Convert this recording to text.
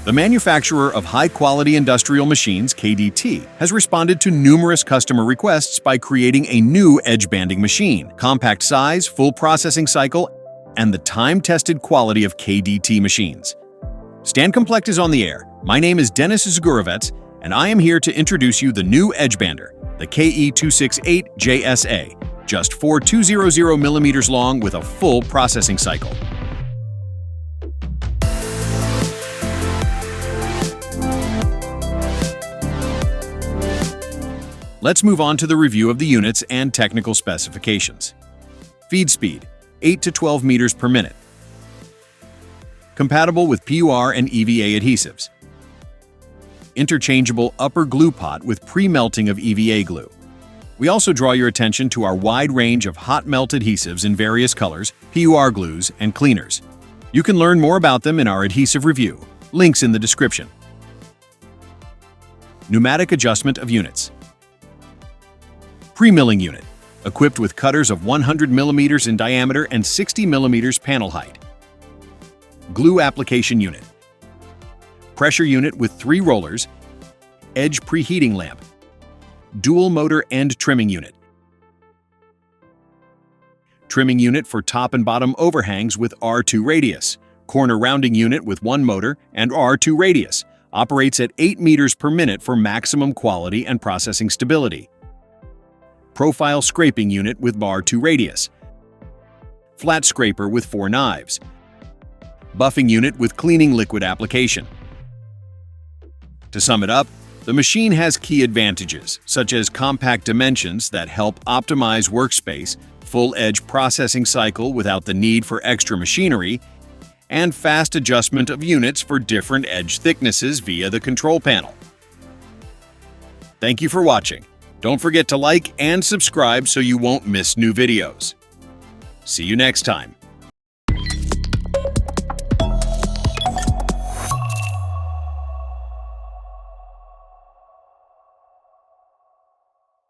The manufacturer of high-quality industrial machines, KDT, has responded to numerous customer requests by creating a new edge banding machine. Compact size, full processing cycle, and the time-tested quality of KDT machines. Stancomplect is on the air. My name is Dennis Zagurovets, and I am here to introduce you the new edge bander, the KE-268JSA, just 4,200 millimeters long with a full processing cycle. Let's move on to the review of the units and technical specifications. Feed speed, 8 to 12 meters per minute. Compatible with PUR and EVA adhesives. Interchangeable upper glue pot with pre-melting of EVA glue. We also draw your attention to our wide range of hot melt adhesives in various colors, PUR glues, and cleaners. You can learn more about them in our adhesive review. Links in the description. Pneumatic adjustment of units. Pre-milling unit, equipped with cutters of 100 millimeters in diameter and 60 millimeters panel height. Glue application unit. Pressure unit with 3 rollers. Edge preheating lamp. Dual motor end trimming unit. Trimming unit for top and bottom overhangs with R2 radius. Corner rounding unit with 1 motor and R2 radius. Operates at 8 meters per minute for maximum quality and processing stability. Profile scraping unit with R2 radius. Flat scraper with 4 knives. Buffing unit with cleaning liquid application. To sum it up, the machine has key advantages, such as compact dimensions that help optimize workspace, full edge processing cycle without the need for extra machinery, and fast adjustment of units for different edge thicknesses via the control panel. Thank you for watching. Don't forget to like and subscribe so you won't miss new videos. See you next time.